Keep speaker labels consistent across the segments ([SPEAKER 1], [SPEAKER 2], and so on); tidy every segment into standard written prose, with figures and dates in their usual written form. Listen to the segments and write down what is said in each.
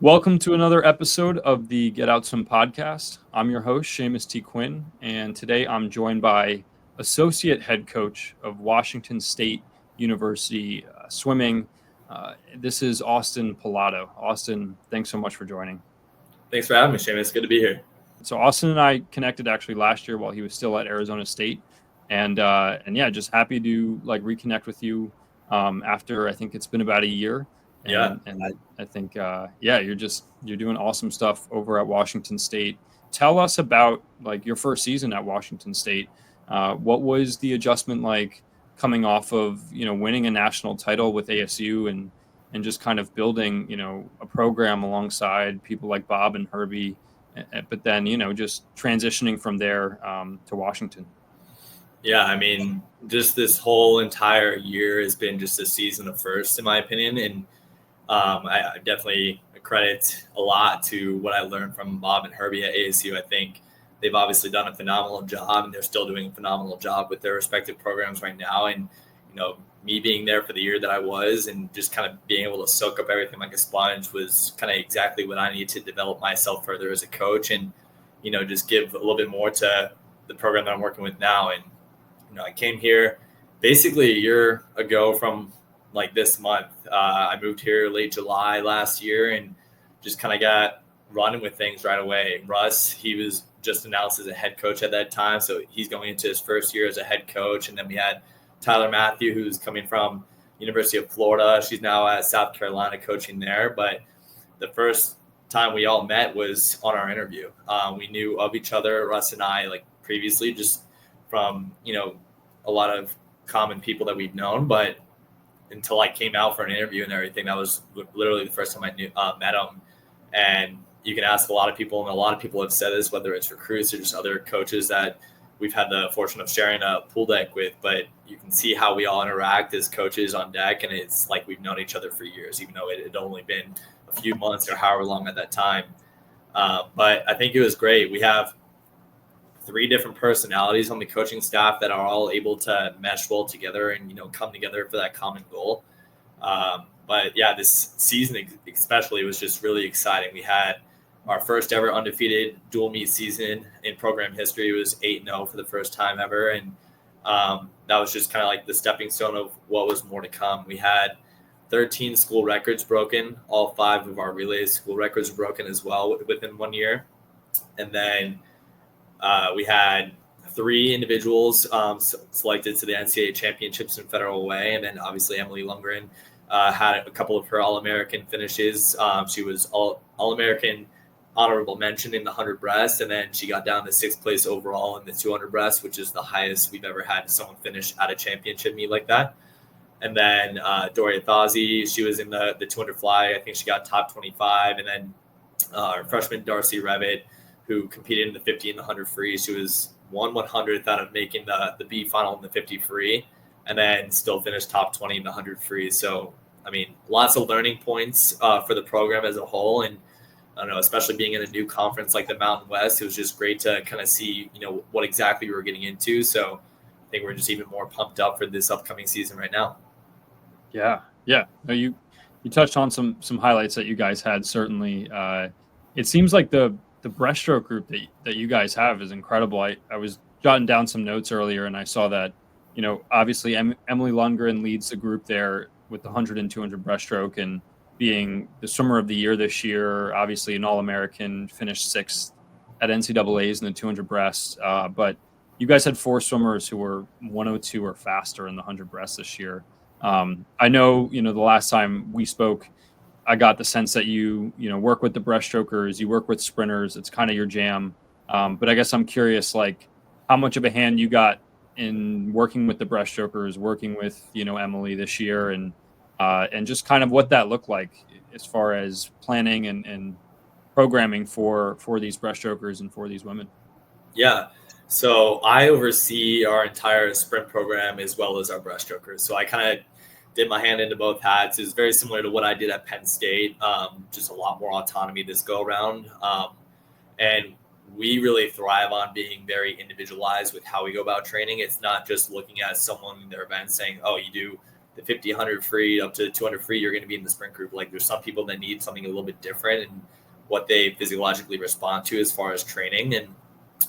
[SPEAKER 1] Welcome to another episode of the Get Out Swim podcast. I'm your host, Seamus T. Quinn, and today I'm joined by Associate Head Coach of Washington State University Swimming. This is Austin Pillado. Austin, thanks so much for joining.
[SPEAKER 2] Thanks for having me, Seamus. It's good to be here.
[SPEAKER 1] So Austin and I connected actually last year while he was still at Arizona State, and yeah, just happy to reconnect with you after I think it's been about a year. And I think, you're doing awesome stuff over at Washington State. Tell us about your first season at Washington State. What was the adjustment like coming off of, winning a national title with ASU and just kind of building, a program alongside people like Bob and Herbie, but then, just transitioning from there to Washington.
[SPEAKER 2] Yeah, I mean, just this whole entire year has been just a season of firsts, in my opinion. And I definitely credit a lot to what I learned from Bob and Herbie at ASU. I think they've obviously done a phenomenal job, and they're still doing a phenomenal job with their respective programs right now. And, me being there for the year that I was and just kind of being able to soak up everything like a sponge was kind of exactly what I needed to develop myself further as a coach and, just give a little bit more to the program that I'm working with now. And, I came here basically a year ago from this month. I moved here late July last year and just kind of got running with things right away. Russ, he was just announced as a head coach at that time, so he's going into his first year as a head coach. And then we had Tyler Matthew, who's coming from University of Florida. She's now at South Carolina coaching there. But the first time we all met was on our interview. We knew of each other, Russ and I, previously, just from a lot of common people that we've known, but until I came out for an interview and everything, that was literally the first time I met him. And you can ask a lot of people, and a lot of people have said this, whether it's recruits or just other coaches that we've had the fortune of sharing a pool deck with, but you can see how we all interact as coaches on deck. And it's like we've known each other for years, even though it had only been a few months or however long at that time. But I think it was great. We have 3 different personalities on the coaching staff that are all able to mesh well together and, come together for that common goal. But yeah, this season especially was just really exciting. We had our first ever undefeated dual meet season in program history. It was 8-0 for the first time ever. And that was just kind of the stepping stone of what was more to come. We had 13 school records broken. All 5 of our relays school records were broken as well within 1 year. And then we had 3 individuals selected to the NCAA Championships in Federal Way. And then obviously Emily Lundgren had a couple of her All-American finishes. She was All-American honorable mention in the 100 breast. And then she got down to 6th place overall in the 200 breast, which is the highest we've ever had someone finish at a championship meet like that. And then Doria Thazi, she was in the 200 fly. I think she got top 25. And then our freshman Darcy Revitt, who competed in the 50 and the 100 free. She was 1/100th out of making the B final in the 50 free, and then still finished top 20 in the 100 free. So, I mean, lots of learning points for the program as a whole. And I don't know, especially being in a new conference like the Mountain West, it was just great to kind of see, what exactly we were getting into. So I think we're just even more pumped up for this upcoming season right now.
[SPEAKER 1] Yeah. No, you touched on some highlights that you guys had. Certainly, it seems like the breaststroke group that you guys have is incredible. I was jotting down some notes earlier, and I saw that, obviously Emily Lundgren leads the group there with the 100 and 200 breaststroke and being the swimmer of the year this year, obviously an All-American, finished 6th at NCAAs in the 200 breast. But you guys had 4 swimmers who were 102 or faster in the 100 breast this year. I know, the last time we spoke, I got the sense that you work with the breaststrokers, you work with sprinters. It's kind of your jam. But I guess I'm curious, how much of a hand you got in working with the breaststrokers, working with, Emily this year, and just kind of what that looked like as far as planning and programming for these breaststrokers and for these women.
[SPEAKER 2] Yeah. So I oversee our entire sprint program as well as our breaststrokers. So I kind of did my hand into both hats. It was very similar to what I did at Penn State, just a lot more autonomy this go around. And we really thrive on being very individualized with how we go about training. It's not just looking at someone in their event saying, oh, you do the 50, 100 free up to 200 free, you're going to be in the sprint group. Like there's some people that need something a little bit different and what they physiologically respond to as far as training. And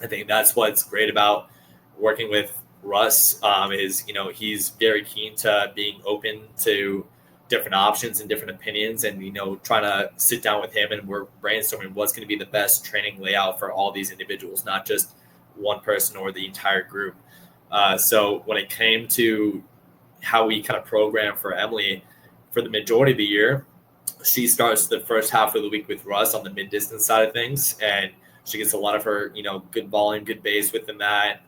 [SPEAKER 2] I think that's what's great about working with Russ is, he's very keen to being open to different options and different opinions and, trying to sit down with him and we're brainstorming what's going to be the best training layout for all these individuals, not just one person or the entire group. So when it came to how we kind of program for Emily for the majority of the year, she starts the first half of the week with Russ on the mid-distance side of things. And she gets a lot of her, good volume, good base within that.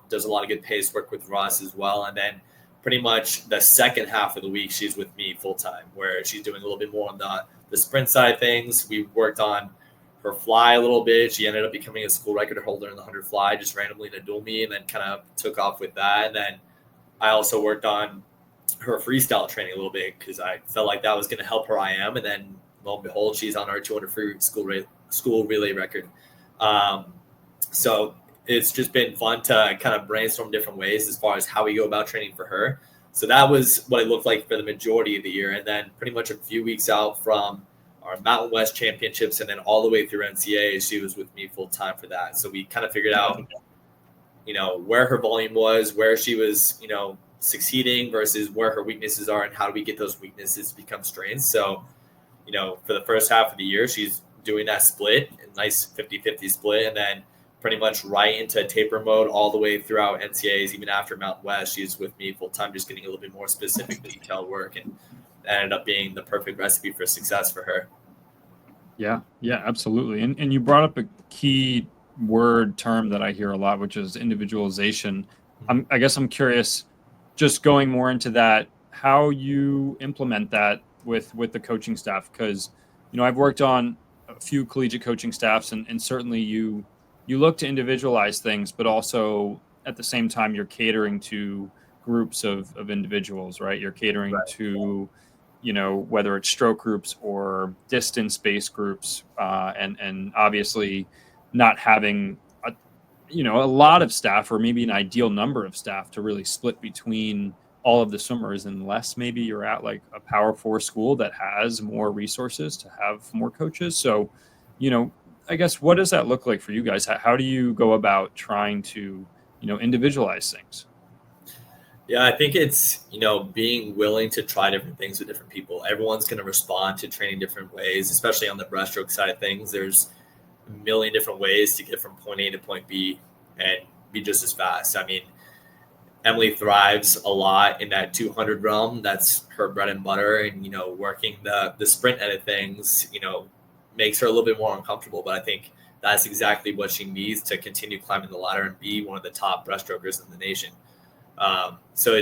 [SPEAKER 2] Does a lot of good pace work with Russ as well. And then pretty much the second half of the week, she's with me full time, where she's doing a little bit more on the sprint side of things. We worked on her fly a little bit. She ended up becoming a school record holder in the 100 fly, just randomly in a dual meet, and then kind of took off with that. And then I also worked on her freestyle training a little bit because I felt like that was going to help her IM. And then lo and behold, she's on our 200 free school relay record. So it's just been fun to kind of brainstorm different ways as far as how we go about training for her. So that was what it looked like for the majority of the year. And then pretty much a few weeks out from our Mountain West Championships and then all the way through NCAA, she was with me full time for that. So we kind of figured out, where her volume was, where she was, succeeding versus where her weaknesses are and how do we get those weaknesses to become strengths. So, for the first half of the year, she's doing that split, a nice 50-50 split, and then pretty much right into taper mode all the way throughout NCAAs, even after Mountain West. She's with me full time, just getting a little bit more specific, detailed work, and that ended up being the perfect recipe for success for her.
[SPEAKER 1] Yeah, absolutely. And you brought up a key term that I hear a lot, which is individualization. I guess I'm curious, just going more into that, how you implement that with the coaching staff, because I've worked on a few collegiate coaching staffs, and certainly you look to individualize things, but also at the same time you're catering to groups of individuals, right? You're catering to whether it's stroke groups or distance-based groups, and obviously not having a lot of staff, or maybe an ideal number of staff to really split between all of the swimmers, unless maybe you're at like a Power 4 school that has more resources to have more coaches. So, I guess, what does that look like for you guys? How do you go about trying to, individualize things?
[SPEAKER 2] Yeah, I think it's, being willing to try different things with different people. Everyone's going to respond to training different ways, especially on the breaststroke side of things. There's a million different ways to get from point A to point B and be just as fast. I mean, Emily thrives a lot in that 200 realm. That's her bread and butter. And, working the sprint end of things, makes her a little bit more uncomfortable. But I think that's exactly what she needs to continue climbing the ladder and be one of the top breaststrokers in the nation. So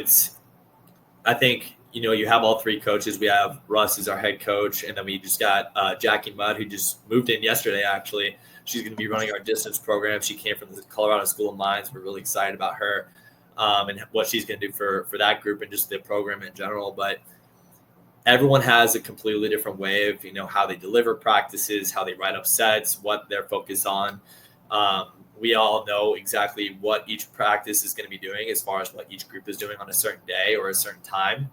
[SPEAKER 2] I think, you have all three coaches. We have Russ as our head coach, and then we just got Jackie Mudd, who just moved in yesterday, actually. She's going to be running our distance program. She came from the Colorado School of Mines. We're really excited about her and what she's going to do for that group and just the program in general. But everyone has a completely different way of, how they deliver practices, how they write up sets, what they're focused on. We all know exactly what each practice is going to be doing as far as what each group is doing on a certain day or a certain time.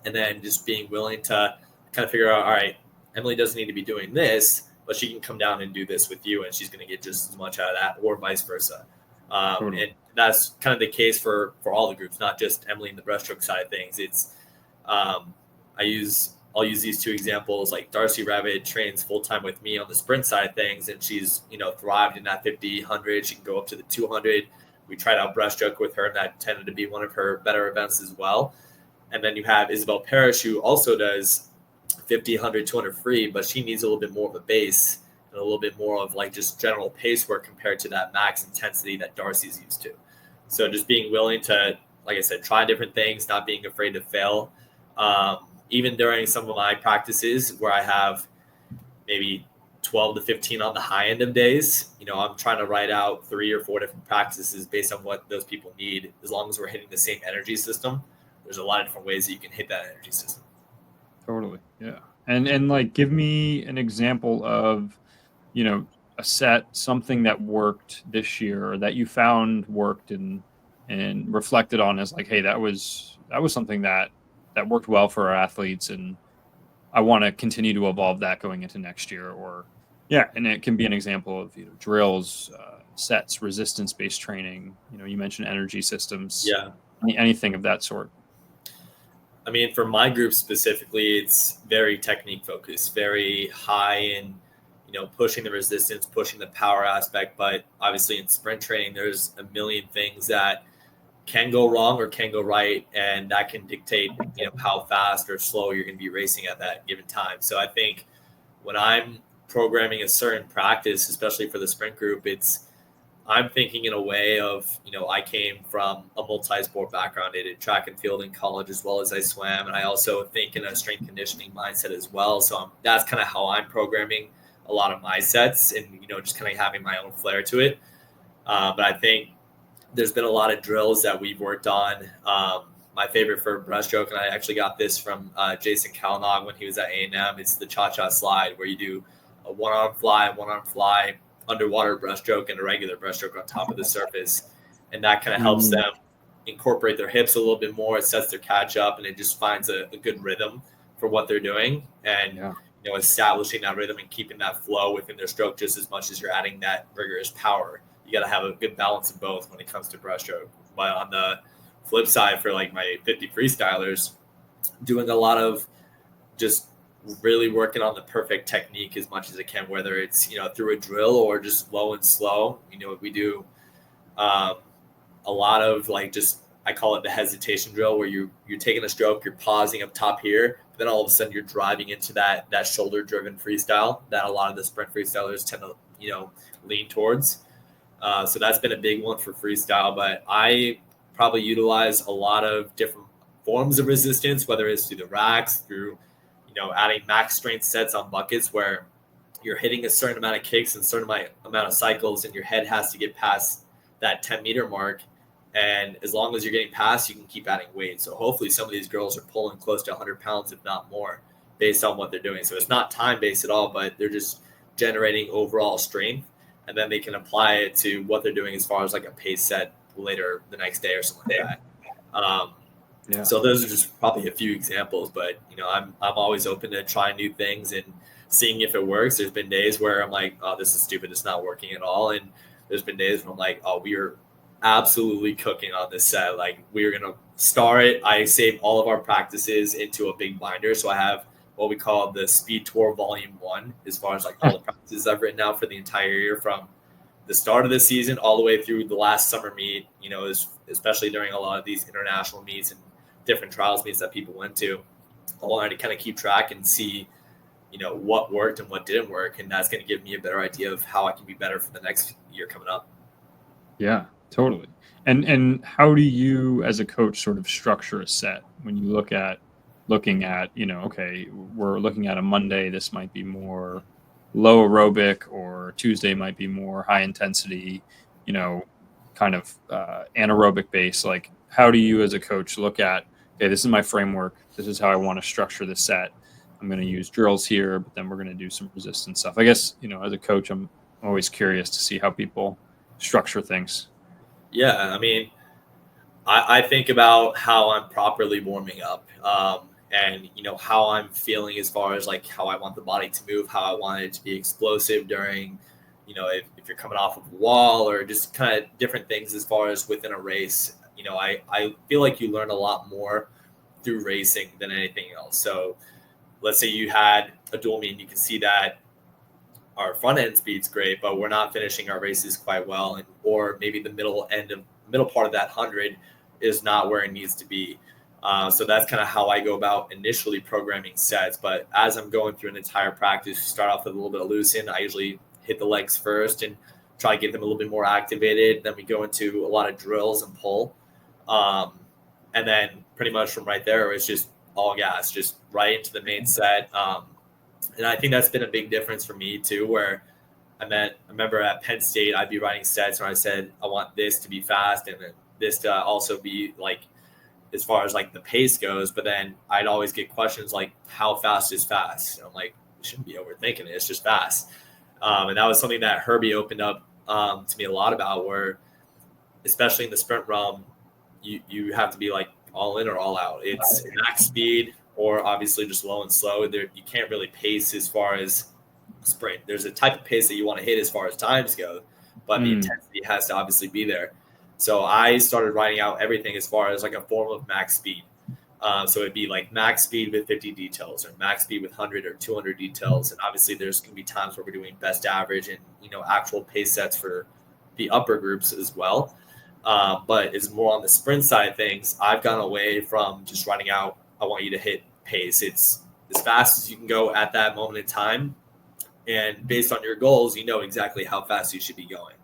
[SPEAKER 2] And then just being willing to kind of figure out, all right, Emily doesn't need to be doing this, but she can come down and do this with you, and she's going to get just as much out of that, or vice versa. Totally. And that's kind of the case for all the groups, not just Emily in the breaststroke side of things. It's I'll use these two examples. Like Darcy Revitt trains full time with me on the sprint side of things, and she's thrived in that 50, 100. She can go up to the 200. We tried out breaststroke with her, and that tended to be one of her better events as well. And then you have Isabel Parrish, who also does 50, 100, 200 free, but she needs a little bit more of a base and a little bit more of like just general pace work compared to that max intensity that Darcy's used to. So just being willing to, like I said, try different things, not being afraid to fail. Even during some of my practices where I have maybe 12 to 15 on the high end of days, I'm trying to write out 3 or 4 different practices based on what those people need. As long as we're hitting the same energy system, there's a lot of different ways that you can hit that energy system.
[SPEAKER 1] Totally. Yeah. And like, give me an example of, a set, something that worked this year or that you found worked and reflected on as like, hey, that was something that that worked well for our athletes, and I want to continue to evolve that going into next year. Or and it can be an example of drills, sets, resistance-based training. You mentioned energy systems.
[SPEAKER 2] Yeah.
[SPEAKER 1] Anything of that sort.
[SPEAKER 2] I mean, for my group specifically, it's very technique focused, very high in, pushing the resistance, pushing the power aspect. But obviously in sprint training, there's a million things that can go wrong or can go right. And that can dictate, how fast or slow you're going to be racing at that given time. So I think when I'm programming a certain practice, especially for the sprint group, I'm thinking in a way of, I came from a multi-sport background. I did track and field in college as well as I swam. And I also think in a strength conditioning mindset as well. So that's kind of how I'm programming a lot of my sets and, just kind of having my own flair to it. But I think there's been a lot of drills that we've worked on. My favorite for breaststroke, and I actually got this from Jason Kalnog when he was at A&M, it's the cha-cha slide where you do a one-arm fly, underwater breaststroke, and a regular breaststroke on top of the surface. And that kind of helps them incorporate their hips a little bit more. It sets their catch up, and it just finds a good rhythm for what they're doing. And, establishing that rhythm and keeping that flow within their stroke just as much as you're adding that rigorous power. You got to have a good balance of both when it comes to breaststroke. But on the flip side, for like my 50 freestylers, doing a lot of just really working on the perfect technique as much as it can, whether it's, through a drill or just low and slow. We do a lot of I call it the hesitation drill, where you're taking a stroke, you're pausing up top here, but then all of a sudden you're driving into that shoulder driven freestyle that a lot of the sprint freestylers tend to, lean towards. So that's been a big one for freestyle, but I probably utilize a lot of different forms of resistance, whether it's through the racks, through, adding max strength sets on buckets where you're hitting a certain amount of kicks and a certain amount of cycles, and your head has to get past that 10-meter mark. And as long as you're getting past, you can keep adding weight. So hopefully some of these girls are pulling close to 100 pounds, if not more, based on what they're doing. So it's not time-based at all, but they're just generating overall strength. And then they can apply it to what they're doing as far as like a pace set later the next day or something like that. So those are just probably a few examples, but I'm always open to trying new things and seeing if it works. There's been days where I'm like, oh, this is stupid, it's not working at all. And there's been days where I'm like, oh, we are absolutely cooking on this set. Like, we're gonna star it. I save all of our practices into a big binder, so I have what we call the Speed Tour Volume 1, as far as like all the practices I've written out for the entire year, from the start of the season all the way through the last summer meet, especially during a lot of these international meets and different trials meets that people went to. I wanted to kind of keep track and see, what worked and what didn't work. And that's going to give me a better idea of how I can be better for the next year coming up.
[SPEAKER 1] Yeah, totally. And how do you as a coach sort of structure a set when you looking at, okay, we're looking at a Monday, this might be more low aerobic, or Tuesday might be more high intensity, kind of anaerobic base. Like, how do you as a coach look at, okay, this is my framework, this is how I want to structure the set, I'm going to use drills here, but then we're going to do some resistance stuff. I guess, as a coach, I'm always curious to see how people structure things.
[SPEAKER 2] Yeah, I mean, I think about how I'm properly warming up, and how I'm feeling as far as like how I want the body to move, how I want it to be explosive during, if you're coming off of a wall, or just kind of different things as far as within a race. I feel like you learn a lot more through racing than anything else. So let's say you had a dual meet, and you can see that our front end speed's great, but we're not finishing our races quite well, or maybe the middle part of that 100 is not where it needs to be. So that's kind of how I go about initially programming sets. But as I'm going through an entire practice, start off with a little bit of loosen. I usually hit the legs first and try to get them a little bit more activated. Then we go into a lot of drills and pull. And then pretty much from right there, it's just all gas, just right into the main set. And I think that's been a big difference for me too, where I remember at Penn State, I'd be writing sets where I said, I want this to be fast, and then this to also be like, as far as like the pace goes. But then I'd always get questions like, how fast is fast? And I'm like, you shouldn't be overthinking it. It's just fast. And that was something that Herbie opened up to me a lot about, where especially in the sprint realm, you have to be like all in or all out. It's max speed or obviously just low and slow. There, you can't really pace as far as sprint. There's a type of pace that you want to hit as far as times go, but the intensity has to obviously be there. So I started writing out everything as far as like a form of max speed. So it'd be like max speed with 50 details or max speed with 100 or 200 details. And obviously there's going to be times where we're doing best average and, actual pace sets for the upper groups as well. But it's more on the sprint side of things. I've gone away from just writing out, I want you to hit pace. It's as fast as you can go at that moment in time. And based on your goals, you know exactly how fast you should be going.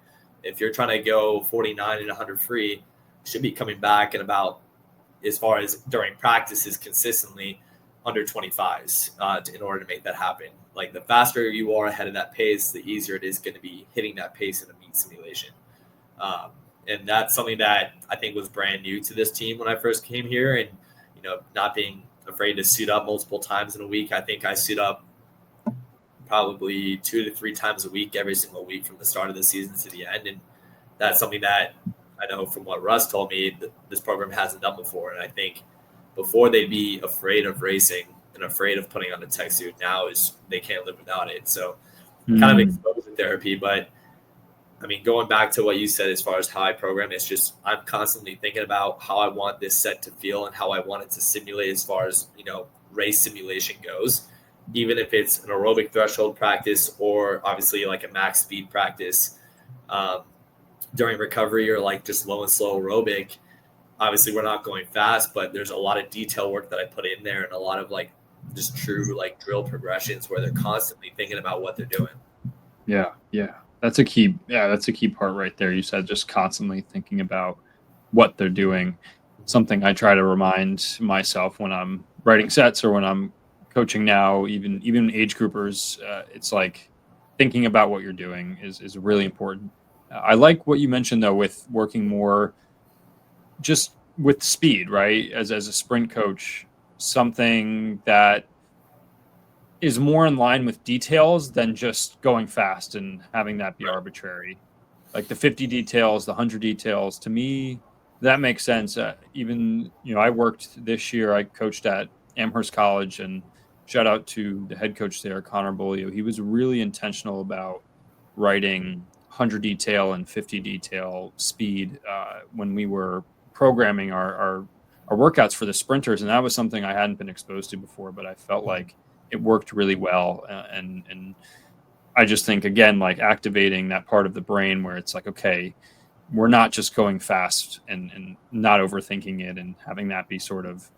[SPEAKER 2] If you're trying to go 49 and 100 free, you should be coming back in about, as far as during practices, consistently under 25s in order to make that happen. Like the faster you are ahead of that pace, the easier it is going to be hitting that pace in a meet simulation. And that's something that I think was brand new to this team when I first came here. And, not being afraid to suit up multiple times in a week. I think I suit up probably 2 to 3 times a week, every single week from the start of the season to the end. And that's something that I know from what Russ told me that this program hasn't done before. And I think before they'd be afraid of racing and afraid of putting on a tech suit, now is they can't live without it. So kind of exposure therapy. But I mean, going back to what you said as far as how I program, it's just I'm constantly thinking about how I want this set to feel and how I want it to simulate as far as, race simulation goes, even if it's an aerobic threshold practice or obviously like a max speed practice during recovery or like just low and slow aerobic. Obviously, we're not going fast, but there's a lot of detail work that I put in there and a lot of like just true like drill progressions where they're constantly thinking about what they're doing.
[SPEAKER 1] Yeah. That's a key part right there. You said just constantly thinking about what they're doing. Something I try to remind myself when I'm writing sets or when I'm coaching now, even age groupers. It's like thinking about what you're doing is really important. I like what you mentioned though with working more just with speed, right? As a sprint coach, something that is more in line with details than just going fast and having that be arbitrary. Like the 50 details, the 100 details, to me, that makes sense. Even, I worked this year, I coached at Amherst College, and shout out to the head coach there, Connor Bolio. He was really intentional about writing 100 detail and 50 detail speed when we were programming our workouts for the sprinters. And that was something I hadn't been exposed to before, but I felt like it worked really well. And I just think, again, like activating that part of the brain where it's like, okay, we're not just going fast and not overthinking it and having that be sort of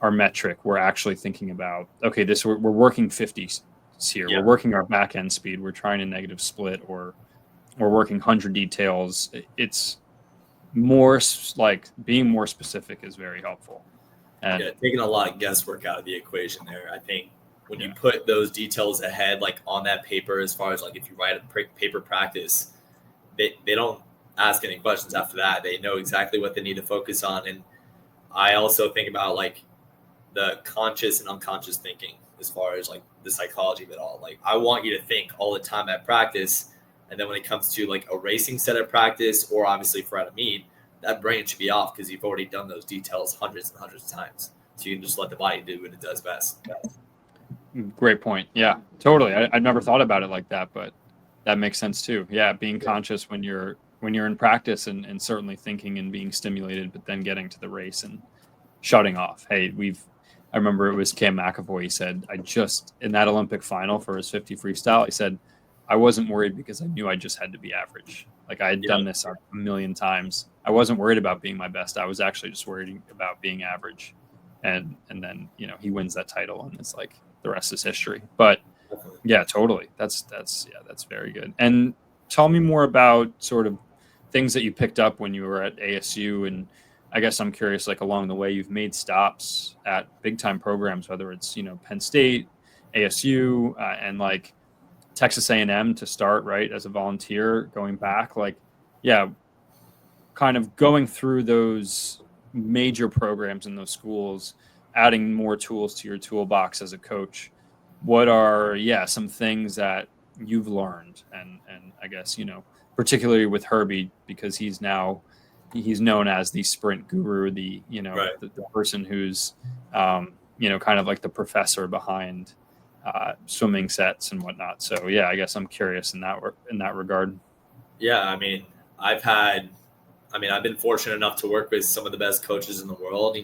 [SPEAKER 1] our metric. We're actually thinking about, okay, we're working 50s here. Yeah. We're working our back end speed. We're trying a negative split or we're working 100 details. It's more like being more specific is very helpful. And
[SPEAKER 2] taking a lot of guesswork out of the equation there. I think when you put those details ahead, like on that paper, as far as like if you write a paper practice, they don't ask any questions after that. They know exactly what they need to focus on. And I also think about like the conscious and unconscious thinking as far as like the psychology of it all. Like I want you to think all the time at practice. And then when it comes to like a racing set of practice or obviously for at a meet, that brain should be off because you've already done those details hundreds and hundreds of times. So you can just let the body do what it does best.
[SPEAKER 1] Great point. Yeah, totally. I never thought about it like that, but that makes sense too. Yeah, being conscious when you're in practice and certainly thinking and being stimulated, but then getting to the race and shutting off. Hey, I remember it was Cam McAvoy. He said, in that Olympic final for his 50 freestyle, he said, I wasn't worried because I knew I just had to be average. Like I had done this a million times. I wasn't worried about being my best. I was actually just worried about being average. And then, he wins that title and it's like the rest is history. But yeah, totally. That's very good. And tell me more about sort of things that you picked up when you were at ASU. And I guess I'm curious, like along the way, you've made stops at big time programs, whether it's, Penn State, ASU, and like Texas A&M to start, right, as a volunteer, going back, like, yeah, kind of going through those major programs in those schools, adding more tools to your toolbox as a coach. What are, some things that you've learned? And I guess, particularly with Herbie, because he's now he's known as the sprint guru, the
[SPEAKER 2] Right.
[SPEAKER 1] the person who's kind of like the professor behind swimming sets and whatnot. So yeah, I guess I'm curious in that regard.
[SPEAKER 2] Yeah, I mean, I've been fortunate enough to work with some of the best coaches in the world.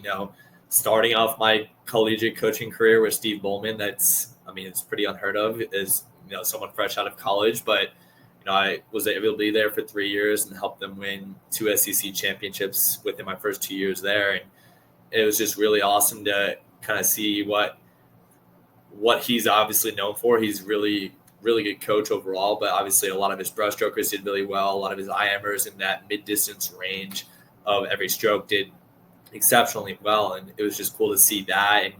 [SPEAKER 2] Starting off my collegiate coaching career with Steve Pullman, it's pretty unheard of as someone fresh out of college. But I was able to be there for 3 years and help them win 2 SEC championships within my first 2 years there, and it was just really awesome to kind of see what he's obviously known for. He's really good coach overall, but obviously a lot of his breaststrokers did really well. A lot of his IMers in that mid-distance range of every stroke did exceptionally well, and it was just cool to see that. And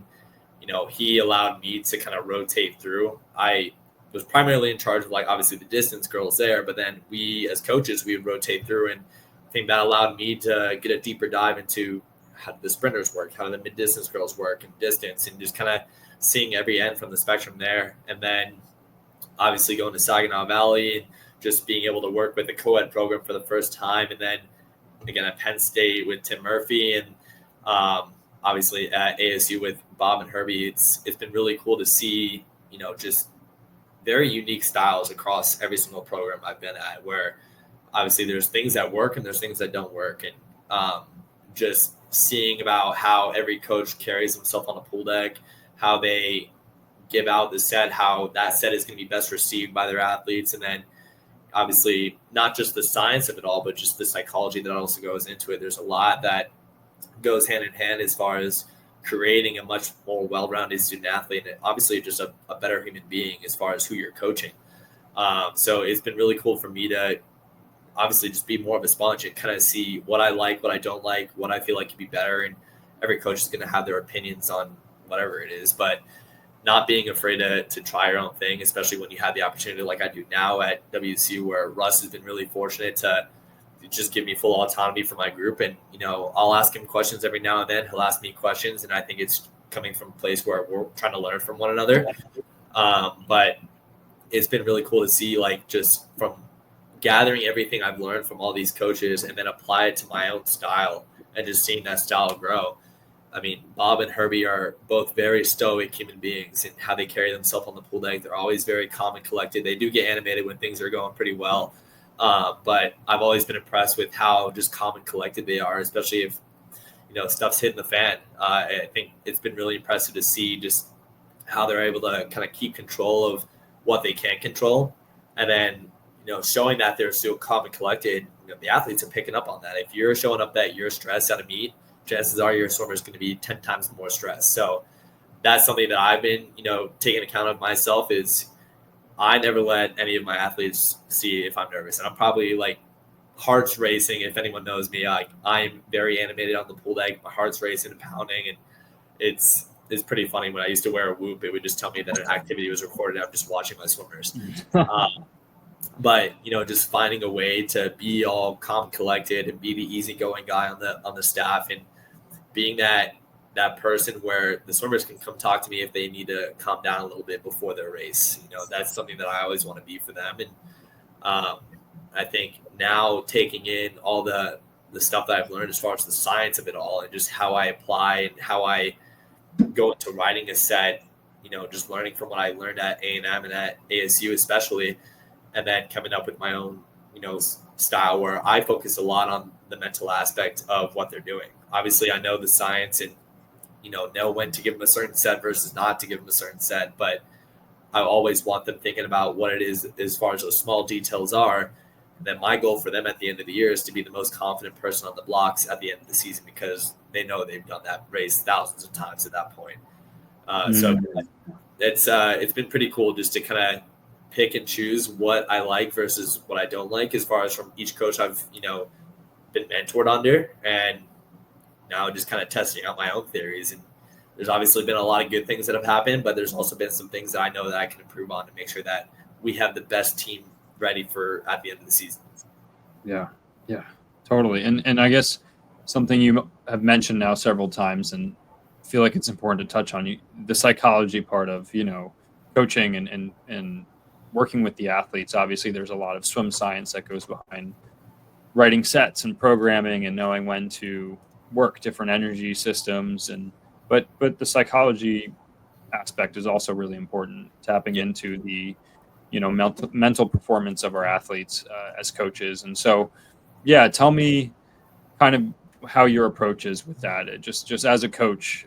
[SPEAKER 2] he allowed me to kind of rotate through. I was primarily in charge of obviously the distance girls there, but then we as coaches, we would rotate through, and I think that allowed me to get a deeper dive into how do the sprinters work, how do the mid-distance girls work in distance, and just kind of seeing every end from the spectrum there. And then obviously going to Saginaw Valley and just being able to work with the co-ed program for the first time. And then again at Penn State with Tim Murphy, and obviously at ASU with Bob and Herbie. It's been really cool to see, just very unique styles across every single program I've been at, where obviously there's things that work and there's things that don't work. And just seeing about how every coach carries himself on a pool deck, how they give out the set, how that set is going to be best received by their athletes. And then obviously not just the science of it all, but just the psychology that also goes into it. There's a lot that goes hand in hand as far as creating a much more well-rounded student athlete, and obviously just a better human being as far as who you're coaching. So it's been really cool for me to obviously just be more of a sponge and kind of see what I like, what I don't like, what I feel like could be better. And every coach is going to have their opinions on whatever it is, but not being afraid to try your own thing, especially when you have the opportunity like I do now at WSU, where Russ has been really fortunate to just give me full autonomy for my group. And, I'll ask him questions every now and then. He'll ask me questions, and I think it's coming from a place where we're trying to learn from one another. But it's been really cool to see, just from gathering everything I've learned from all these coaches and then apply it to my own style and just seeing that style grow. I mean, Bob and Herbie are both very stoic human beings in how they carry themselves on the pool deck. They're always very calm and collected. They do get animated when things are going pretty well. But I've always been impressed with how just calm and collected they are, especially if, stuff's hitting the fan. I think it's been really impressive to see just how they're able to kind of keep control of what they can control. And then, showing that they're still calm and collected, the athletes are picking up on that. If you're showing up that you're stressed at a meet, chances are your swimmer is going to be 10 times more stressed. So that's something that I've been, taking account of myself is I never let any of my athletes see if I'm nervous. And I'm probably heart's racing. If anyone knows me, I'm very animated on the pool deck. My heart's racing and pounding. And it's pretty funny. When I used to wear a whoop, it would just tell me that an activity was recorded. I'm just watching my swimmers. But, just finding a way to be all calm, collected, and be the easygoing guy on the staff, and being that person where the swimmers can come talk to me if they need to calm down a little bit before their race. That's something that I always want to be for them. And I think now taking in all the stuff that I've learned as far as the science of it all and just how I apply and how I go into writing a set, just learning from what I learned at A&M and at ASU especially, and then coming up with my own, style where I focus a lot on the mental aspect of what they're doing. Obviously, I know the science and, know when to give them a certain set versus not to give them a certain set, but I always want them thinking about what it is as far as those small details are. And then my goal for them at the end of the year is to be the most confident person on the blocks at the end of the season, because they know they've done that race thousands of times at that point. So it's been pretty cool just to kind of pick and choose what I like versus what I don't like, as far as from each coach I've, been mentored under, and now just kind of testing out my own theories. And there's obviously been a lot of good things that have happened, but there's also been some things that I know that I can improve on to make sure that we have the best team ready for at the end of the season.
[SPEAKER 1] Yeah, totally. And I guess something you have mentioned now several times, and I feel like it's important to touch on, the psychology part of, coaching and working with the athletes. Obviously, there's a lot of swim science that goes behind writing sets and programming and knowing when to work different energy systems. But the psychology aspect is also really important, tapping into the mental performance of our athletes as coaches. And so tell me kind of how your approach is with that, just as a coach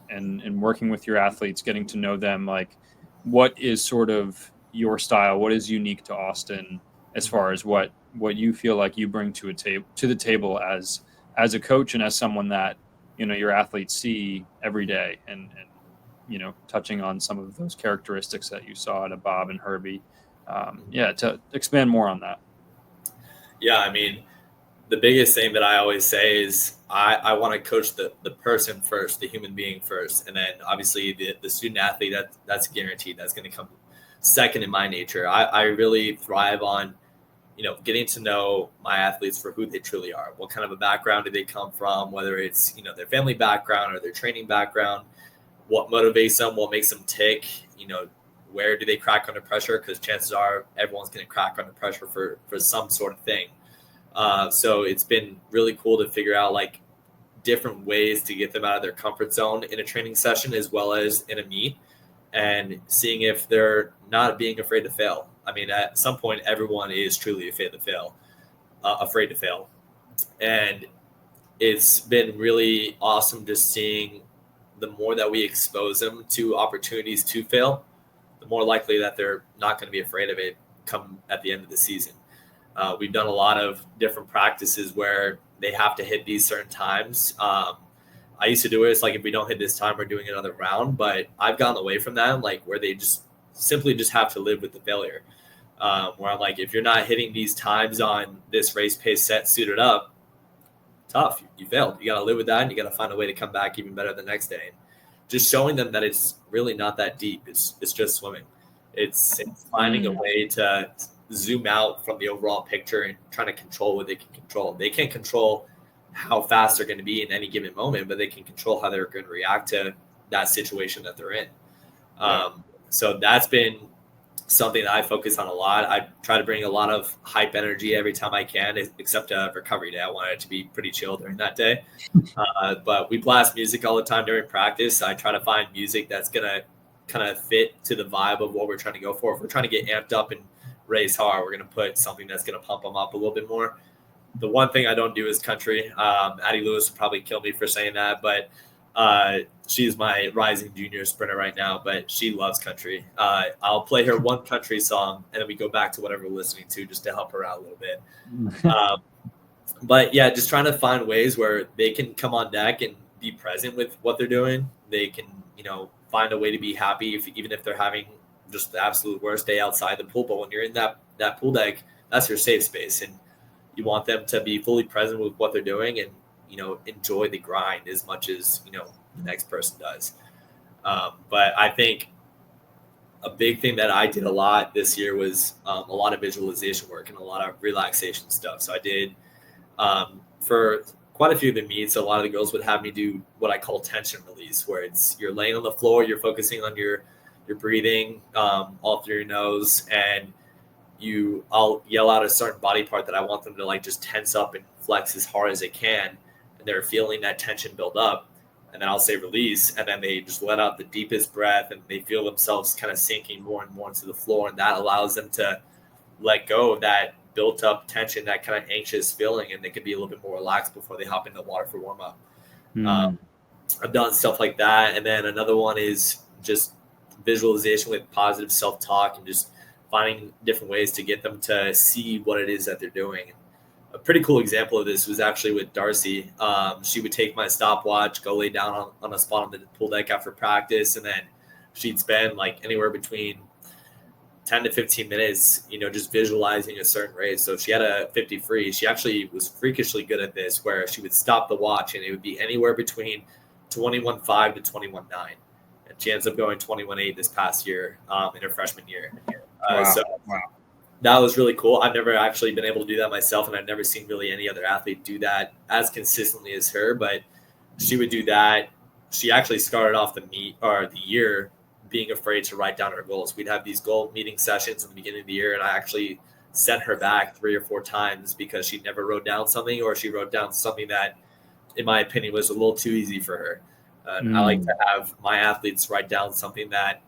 [SPEAKER 1] and working with your athletes, getting to know them. Like, what is sort of your style, what is unique to Austin as far as what you feel like you bring to the table as a coach and as someone that your athletes see every day, and touching on some of those characteristics that you saw at Bob and Herbie. To expand more on that.
[SPEAKER 2] Yeah, I mean, the biggest thing that I always say is I want to coach the person first, the human being first. And then obviously the student athlete, that's guaranteed. That's going to come second in my nature. I really thrive on, getting to know my athletes for who they truly are. What kind of a background do they come from, whether it's, their family background or their training background, what motivates them, what makes them tick, where do they crack under pressure? Because chances are everyone's going to crack under pressure for some sort of thing. So it's been really cool to figure out like different ways to get them out of their comfort zone in a training session as well as in a meet, and seeing if they're not being afraid to fail. I mean, at some point, everyone is truly afraid to fail. And it's been really awesome just seeing the more that we expose them to opportunities to fail, the more likely that they're not going to be afraid of it come at the end of the season. We've done a lot of different practices where they have to hit these certain times. I used to do it. It's like, if we don't hit this time, we're doing another round. But I've gotten away from that, like where they just simply have to live with the failure. Where I'm like, if you're not hitting these times on this race pace set suited up, tough. You failed. You got to live with that, and you got to find a way to come back even better the next day. And just showing them that it's really not that deep. It's just swimming. It's finding a way to zoom out from the overall picture and trying to control what they can control. They can't control how fast they're going to be in any given moment, but they can control how they're going to react to that situation that they're in. So that's been something that I focus on a lot. I try to bring a lot of hype energy every time I can, except recovery day. I want it to be pretty chill during that day. But we blast music all the time during practice. I try to find music that's going to kind of fit to the vibe of what we're trying to go for. If we're trying to get amped up and race hard, we're going to put something that's going to pump them up a little bit more. The one thing I don't do is country. Addie Lewis would probably kill me for saying that, but she's my rising junior sprinter right now, but she loves country. I'll play her one country song, and then we go back to whatever we're listening to just to help her out a little bit. But yeah, just trying to find ways where they can come on deck and be present with what they're doing. They can, find a way to be happy, even if they're having just the absolute worst day outside the pool. But when you're in that pool deck, that's your safe space, and you want them to be fully present with what they're doing and, enjoy the grind as much as, the next person does. But I think a big thing that I did a lot this year was a lot of visualization work and a lot of relaxation stuff. So I did for quite a few of the meets, a lot of the girls would have me do what I call tension release, where you're laying on the floor, you're focusing on your breathing all through your nose, and I'll yell out a certain body part that I want them to like just tense up and flex as hard as they can. And they're feeling that tension build up. And then I'll say release, and then they just let out the deepest breath, and they feel themselves kind of sinking more and more into the floor. And that allows them to let go of that built up tension, that kind of anxious feeling, and they can be a little bit more relaxed before they hop into the water for warm up. I've done stuff like that. And then another one is just visualization with positive self-talk and just finding different ways to get them to see what it is that they're doing. A pretty cool example of this was actually with Darcy. She would take my stopwatch, go lay down on a spot on the pool deck after practice, and then she'd spend like anywhere between 10 to 15 minutes, just visualizing a certain race. So if she had a 50 free, she actually was freakishly good at this, where she would stop the watch and it would be anywhere between 21.5 to 21.9. And she ends up going 21.8 this past year in her freshman year. Wow. That was really cool. I've never actually been able to do that myself, and I've never seen really any other athlete do that as consistently as her, but she would do that. She actually started off the year being afraid to write down her goals. We'd have these goal meeting sessions in the beginning of the year, and I actually set her back 3 or 4 times because she never wrote down something, or she wrote down something that, in my opinion, was a little too easy for her. I like to have my athletes write down something that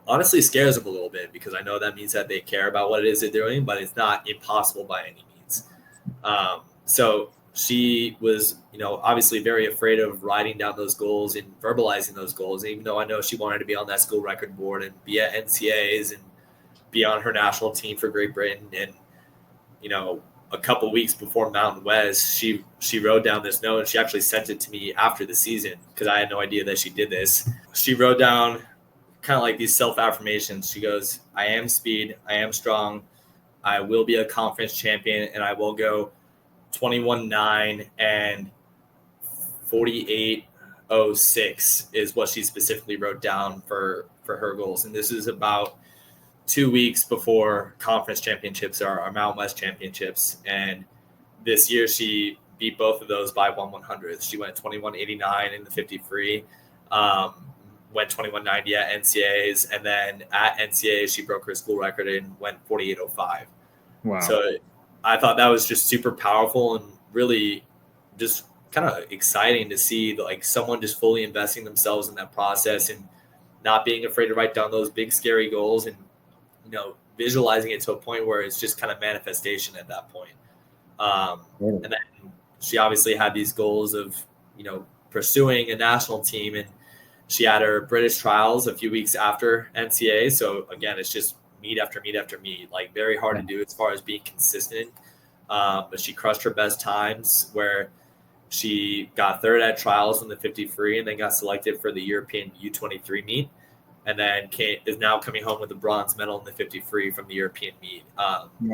[SPEAKER 2] honestly scares them a little bit, because I know that means that they care about what it is they're doing, but it's not impossible by any means. So she was, obviously very afraid of writing down those goals and verbalizing those goals, even though I know she wanted to be on that school record board and be at NCAAs and be on her national team for Great Britain. And, a couple weeks before Mountain West, she wrote down this note, and she actually sent it to me after the season because I had no idea that she did this. She wrote down kind of like these self-affirmations. She goes, I am speed, I am strong, I will be a conference champion, and I will go 21-9 and 48.06 is what she specifically wrote down for her goals. And this is about 2 weeks before conference championships are our Mountain West championships. And this year she beat both of those by 1/100th. She went 21.89 in the 50 free, went 21.90 at NCAAs, and then at NCAAs she broke her school record and went 48.05.
[SPEAKER 1] Wow.
[SPEAKER 2] So I thought that was just super powerful and really just kind of exciting to see someone just fully investing themselves in that process and not being afraid to write down those big scary goals and visualizing it to a point where it's just kind of manifestation at that point. And then she obviously had these goals of pursuing a national team, and she had her British trials a few weeks after NCAA. So again, it's just meet after meet after meet, very hard to do as far as being consistent. But she crushed her best times, where she got third at trials in the 50 free and then got selected for the European U23 meet, and then is now coming home with a bronze medal in the 50 free from the European meet.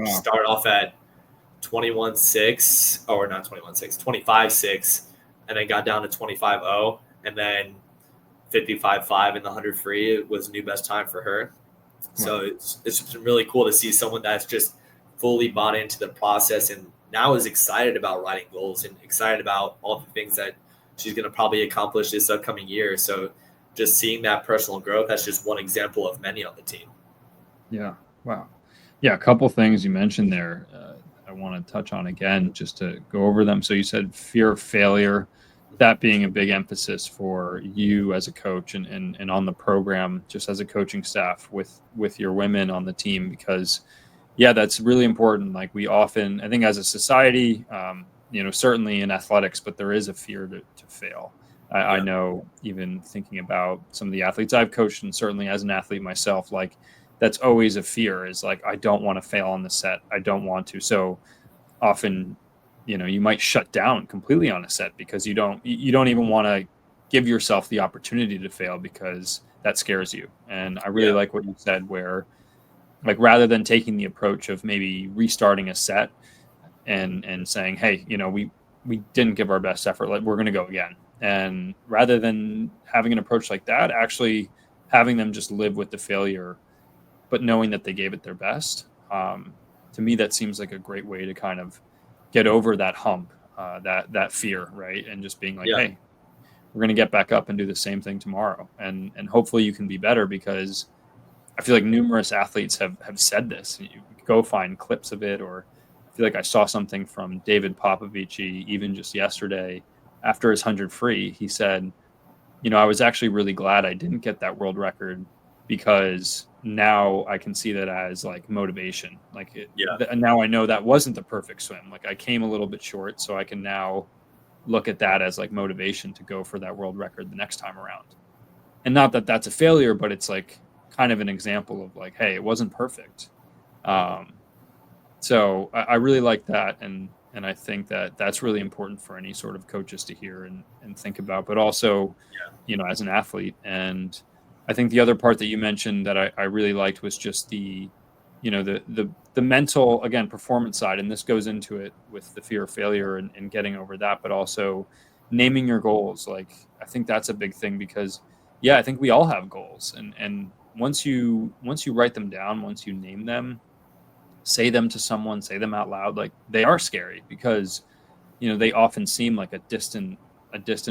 [SPEAKER 2] She started off at 21.6, or not 21.6, 25.6, and then got down to 25.0, and then 55.5 in the 100 free. It was a new best time for her. So it's just really cool to see someone that's just fully bought into the process and now is excited about writing goals and excited about all the things that she's going to probably accomplish this upcoming year. So just seeing that personal growth, that's just one example of many on the team.
[SPEAKER 1] Yeah. Wow. Yeah. A couple things you mentioned there. I want to touch on again, just to go over them. So you said fear of failure, that being a big emphasis for you as a coach and on the program, just as a coaching staff with your women on the team, because that's really important. We often, I think as a society, certainly in athletics, but there is a fear to fail. I know, even thinking about some of the athletes I've coached, and certainly as an athlete myself, that's always a fear, is I don't want to fail on the set. I don't want to. So often, you might shut down completely on a set because you don't even want to give yourself the opportunity to fail because that scares you. And I really like what you said, where rather than taking the approach of maybe restarting a set and saying, hey, we didn't give our best effort, we're going to go again. And rather than having an approach like that, actually having them just live with the failure, but knowing that they gave it their best. To me, that seems like a great way to kind of get over that hump, that fear, right? And just being hey, we're going to get back up and do the same thing tomorrow. And hopefully you can be better, because I feel like numerous athletes have said this. You go find clips of it, or I feel like I saw something from David Popovici even just yesterday after his 100 free. He said, I was actually really glad I didn't get that world record, because now I can see that as motivation. Now I know that wasn't the perfect swim. I came a little bit short, so I can now look at that as motivation to go for that world record the next time around. And not that that's a failure, but it's kind of an example of hey, it wasn't perfect. So I really like that. And I think that that's really important for any sort of coaches to hear and think about, but also, as an athlete. And I think the other part that you mentioned that I really liked was just the mental, again, performance side. And this goes into it with the fear of failure and getting over that, but also naming your goals. I think that's a big thing, because I think we all have goals. And once you write them down, once you name them, say them to someone, say them out loud, they are scary, because, they often seem like a distant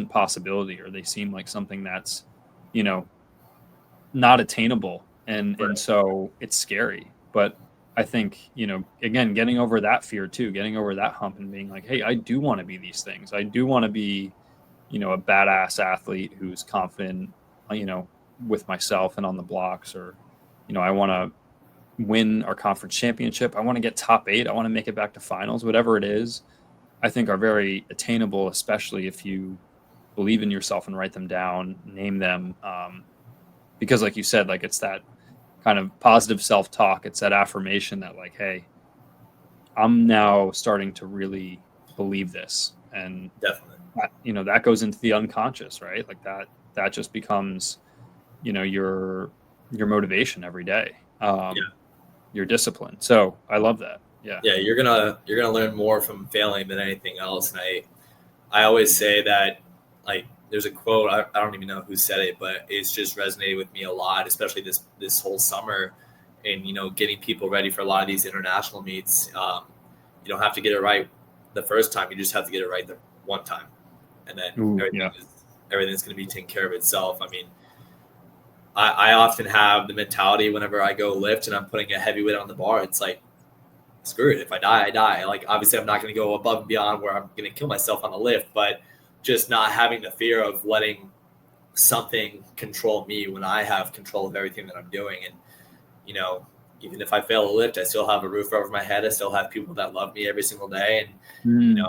[SPEAKER 1] possibility, or they seem like something that's, not attainable. And so it's scary. But I think, again, getting over that fear too, getting over that hump and being like, hey, I do want to be these things. I do want to be, a badass athlete who's confident, with myself and on the blocks, or, I want to win our conference championship. I want to get top 8. I want to make it back to finals, whatever it is, I think are very attainable, especially if you believe in yourself and write them down, name them. Because like you said, like it's that kind of positive self-talk. It's that affirmation that like, hey, I'm now starting to really believe this. And
[SPEAKER 2] definitely,
[SPEAKER 1] that goes into the unconscious, right? Like that just becomes, your motivation every day. Your discipline. So I love that. Yeah.
[SPEAKER 2] Yeah. You're going to learn more from failing than anything else. And I always say that, like, there's a quote, I don't even know who said it, but it's just resonated with me a lot, especially this whole summer and, getting people ready for a lot of these international meets. You don't have to get it right the first time. You just have to get it right the one time. And then everything's going to be taken care of itself. I mean, I often have the mentality whenever I go lift and I'm putting a heavy weight on the bar, it's like, screw it. If I die, I die. Like, obviously I'm not going to go above and beyond where I'm going to kill myself on the lift, but just not having the fear of letting something control me when I have control of everything that I'm doing. And, even if I fail a lift, I still have a roof over my head. I still have people that love me every single day. And,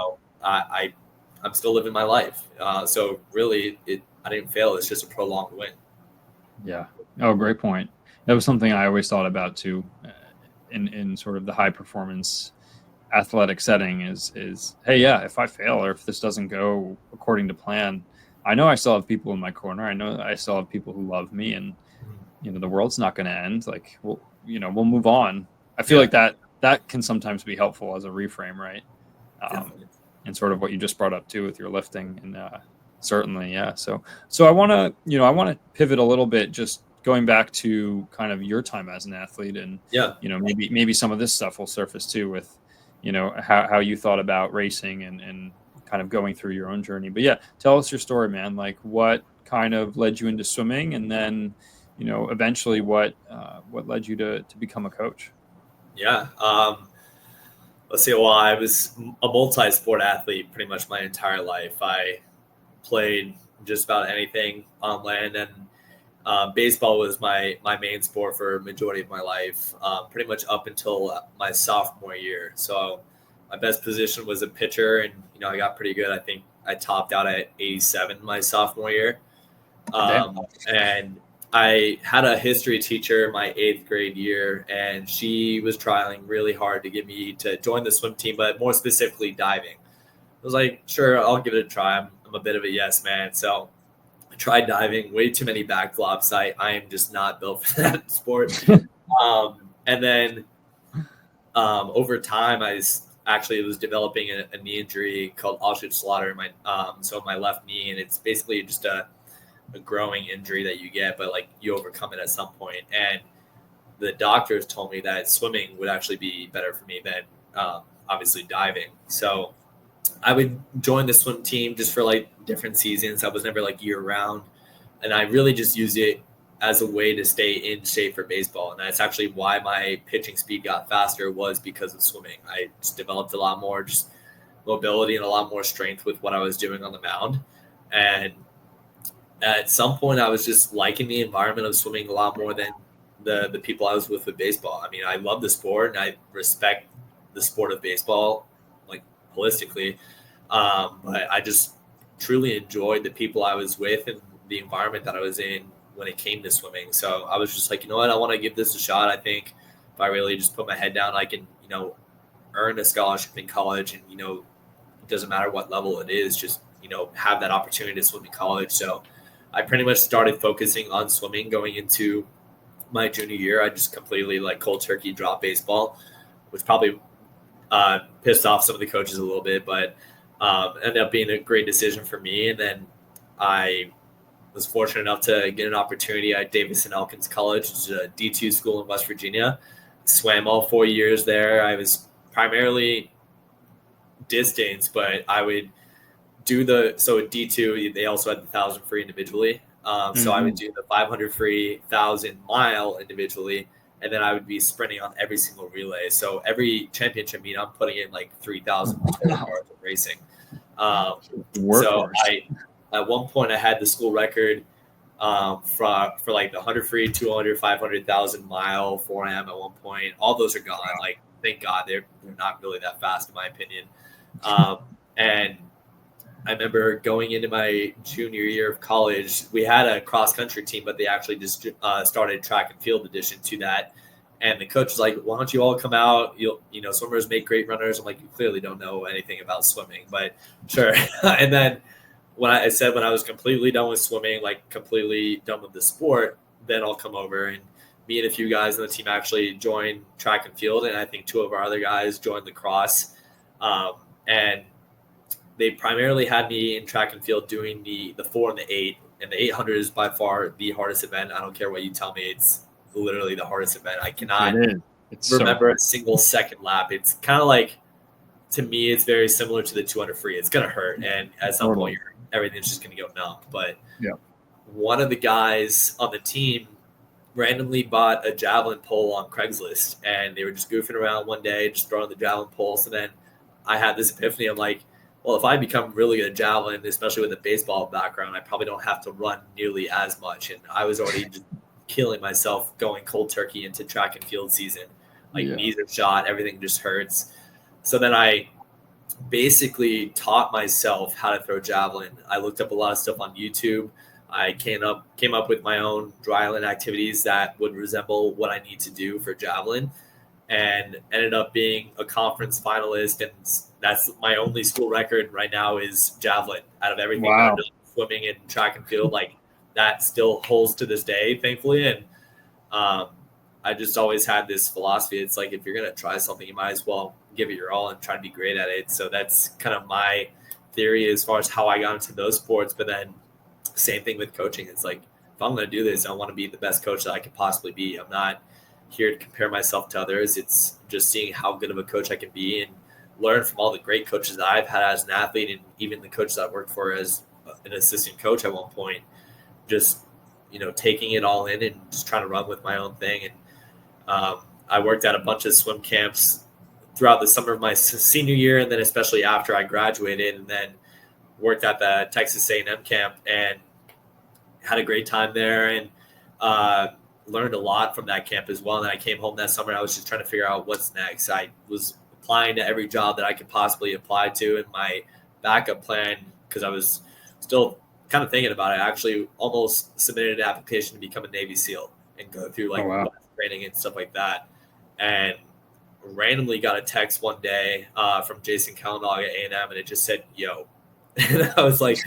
[SPEAKER 2] I'm still living my life. So really I didn't fail. It's just a prolonged win.
[SPEAKER 1] Yeah. Oh, great point. That was something I always thought about too, in sort of the high performance athletic setting is, hey, yeah, if I fail or if this doesn't go according to plan, I know I still have people in my corner. I know I still have people who love me, and, the world's not going to end. Like, we'll move on. I feel like that can sometimes be helpful as a reframe, right? And sort of what you just brought up too with your lifting, and certainly, yeah. So I want to pivot a little bit, just going back to kind of your time as an athlete, and maybe some of this stuff will surface too with how you thought about racing and kind of going through your own journey. But yeah, tell us your story, man. Like, what kind of led you into swimming, and then eventually what led you to become a coach?
[SPEAKER 2] Yeah. Let's see. Well, I was a multi-sport athlete pretty much my entire life. I played just about anything on land, and baseball was my main sport for a majority of my life, pretty much up until my sophomore year. So my best position was a pitcher, and I got pretty good. I think I topped out at 87 my sophomore year. And I had a history teacher my 8th grade year, and she was trying really hard to get me to join the swim team, but more specifically diving. I was like, sure, I'll give it a try. I'm a bit of a yes man. So I tried diving, way too many backflops. I am just not built for that sport. And then over time, I was developing a knee injury called Auschwitz-Schlatter in my left knee, and it's basically just a growing injury that you get, but like you overcome it at some point. And the doctors told me that swimming would actually be better for me than obviously diving. So I would join the swim team just for like different seasons. I was never like year round, and I really just used it as a way to stay in shape for baseball. And that's actually why my pitching speed got faster, was because of swimming. I just developed a lot more just mobility and a lot more strength with what I was doing on the mound. And at some point I was just liking the environment of swimming a lot more than the people I was with baseball. I mean, I love the sport and I respect the sport of baseball, like holistically. But I just truly enjoyed the people I was with and the environment that I was in when it came to swimming. So I was just like, I want to give this a shot. I think if I really just put my head down, I can, earn a scholarship in college, and, it doesn't matter what level it is, just, have that opportunity to swim in college. So I pretty much started focusing on swimming going into my junior year. I just completely cold turkey dropped baseball, which probably pissed off some of the coaches a little bit, but ended up being a great decision for me. And then I was fortunate enough to get an opportunity at Davis and Elkins College, which is a D2 school in West Virginia. Swam all 4 years there. I was primarily distance, but I would do at D2, they also had the 1,000 free individually. So I would do the 500 free, 1,000 mile individually, and then I would be sprinting on every single relay. So every championship meet, I'm putting in like 3,000 total hours of racing. So at one point I had the school record for like the 100 free, 200, 500,000 mile, 4M at one point. All those are gone. Like, thank God they're not really that fast in my opinion. And I remember going into my junior year of college, we had a cross country team, but they actually just started track and field addition to that. And the coach was like, why don't you all come out? Swimmers make great runners. I'm like, you clearly don't know anything about swimming, but sure. And then when I was completely done with swimming, like completely done with the sport, then I'll come over. And me and a few guys on the team actually joined track and field. And I think two of our other guys joined lacrosse. And they primarily had me in track and field doing the 4 and the 8. And the 800 is by far the hardest event. I don't care what you tell me. It's literally the hardest event. I cannot remember a single second lap. It's kind of like, to me, it's very similar to the 200 free. It's going to hurt. And at some point, everything's just going to go numb. But one of the guys on the team randomly bought a javelin pole on Craigslist. And they were just goofing around one day, just throwing the javelin pole. So then I had this epiphany. I'm like, well, if I become really good at javelin, especially with a baseball background, I probably don't have to run nearly as much. And I was already just killing myself going cold turkey into track and field season. Like knees are shot, everything just hurts. So then I basically taught myself how to throw javelin. I looked up a lot of stuff on YouTube. I came up with my own dry land activities that would resemble what I need to do for javelin, and ended up being a conference finalist. And that's my only school record right now is javelin out of everything. Wow. Swimming and track and field, like that still holds to this day, thankfully. And I just always had this philosophy. It's like, if you're going to try something, you might as well give it your all and try to be great at it. So that's kind of my theory as far as how I got into those sports. But then same thing with coaching. It's like, if I'm going to do this, I want to be the best coach that I could possibly be. I'm not here to compare myself to others. It's just seeing how good of a coach I can be and learn from all the great coaches that I've had as an athlete, and even the coaches I worked for as an assistant coach at one point. Just, taking it all in and just trying to run with my own thing. And I worked at a bunch of swim camps throughout the summer of my senior year, and then especially after I graduated, and then worked at the Texas A&M camp and had a great time there, and learned a lot from that camp as well. And then I came home that summer and I was just trying to figure out what's next. I was applying to every job that I could possibly apply to, and my backup plan, because I was still kind of thinking about it, I actually almost submitted an application to become a Navy SEAL and go through training and stuff like that. And randomly got a text one day from Jason Kallenbach at A&M, and it just said, yo. And I was like,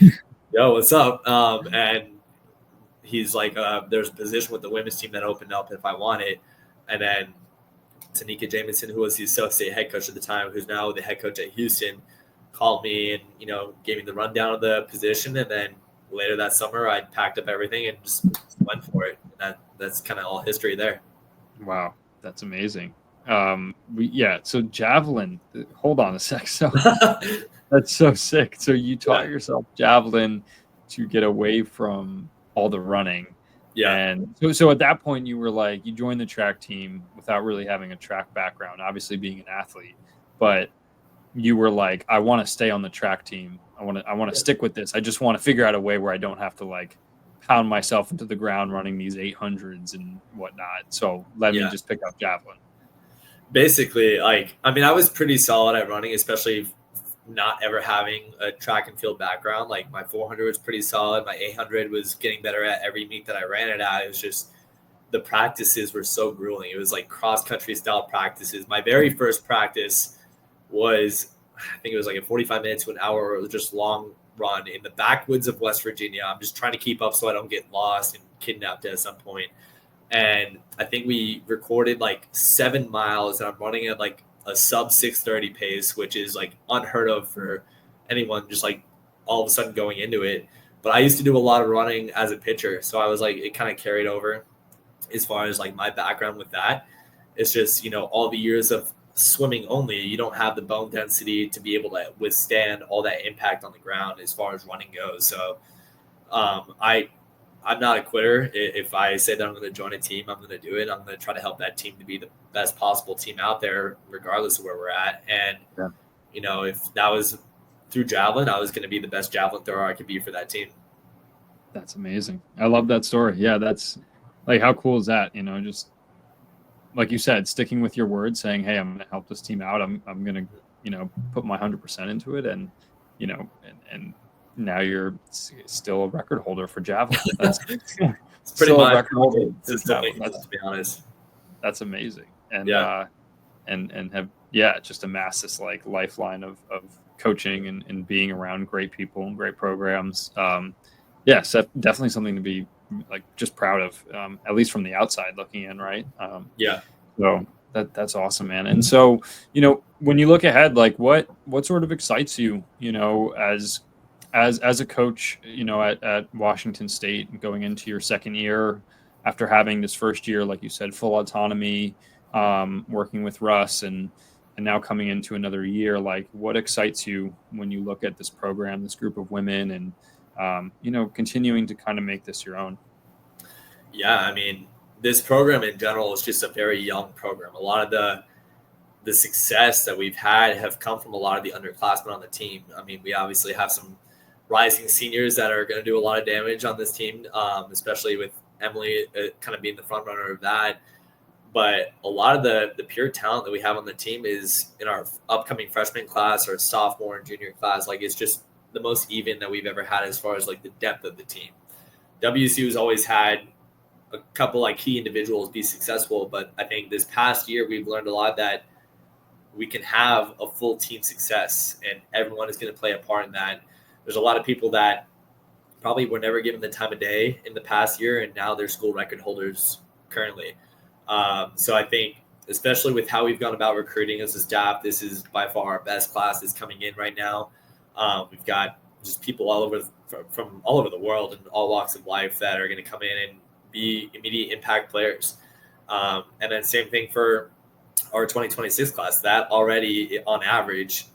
[SPEAKER 2] yo, what's up? And he's like, there's a position with the women's team that opened up if I want it. And then Tanika Jamison, who was the associate head coach at the time, who's now the head coach at Houston, called me and, gave me the rundown of the position. And then later that summer, I packed up everything and just went for it. And that's kind of all history there.
[SPEAKER 1] Wow. That's amazing. So javelin, hold on a sec. So that's so sick. So you taught yourself javelin to get away from all the running. Yeah. And so at that point you were like, you joined the track team without really having a track background, obviously being an athlete, but you were like, I want to stay on the track team. I want to stick with this. I just want to figure out a way where I don't have to like pound myself into the ground running these 800s and whatnot. So let me just pick up javelin.
[SPEAKER 2] Basically, I was pretty solid at running, especially not ever having a track and field background. Like my 400 was pretty solid. My 800 was getting better at every meet that I ran it at. It was just, the practices were so grueling. It was like cross country style practices. My very first practice was, I think it was like a 45 minutes to an hour, just long run in the backwoods of West Virginia. I'm just trying to keep up so I don't get lost and kidnapped at some point. And I think we recorded like 7 miles, and I'm running at like a sub 6:30 pace, which is like unheard of for anyone just like all of a sudden going into it. But I used to do a lot of running as a pitcher. So I was like, it kind of carried over as far as like my background with that. It's just, all the years of swimming only, you don't have the bone density to be able to withstand all that impact on the ground as far as running goes. So I I'm not a quitter. If I say that I'm going to join a team, I'm going to do it. I'm going to try to help that team to be the best possible team out there, regardless of where we're at. And, if that was through javelin, I was going to be the best javelin thrower I could be for that team.
[SPEAKER 1] That's amazing. I love that story. Yeah, that's like, how cool is that? Just like you said, sticking with your word, saying, hey, I'm going to help this team out. I'm going to, put my 100% into it. And, and now you're still a record holder for javelin. That's
[SPEAKER 2] it's pretty much a record holder to be honest.
[SPEAKER 1] That's amazing. And and have just amassed this like lifeline of coaching and being around great people and great programs. So definitely something to be like just proud of, at least from the outside looking in, right? So that's awesome, man. And so, when you look ahead, like what sort of excites you, as a coach, at Washington State, going into your second year after having this first year, like you said, full autonomy, working with Russ and now coming into another year, like what excites you when you look at this program, this group of women, and, continuing to kind of make this your own?
[SPEAKER 2] Yeah. I mean, this program in general is just a very young program. A lot of the success that we've had have come from a lot of the underclassmen on the team. I mean, we obviously have some rising seniors that are going to do a lot of damage on this team, especially with Emily kind of being the front runner of that. But a lot of the pure talent that we have on the team is in our upcoming freshman class or sophomore and junior class. Like, it's just the most even that we've ever had as far as like the depth of the team. WSU has always had a couple like key individuals be successful, but I think this past year we've learned a lot that we can have a full team success and everyone is going to play a part in that. There's a lot of people that probably were never given the time of day in the past year, and now they're school record holders currently. So I think, especially with how we've gone about recruiting as a staff, this is by far our best class that's coming in right now. We've got just people from all over the world and all walks of life that are going to come in and be immediate impact players. And then same thing for our 2026 class. That already on average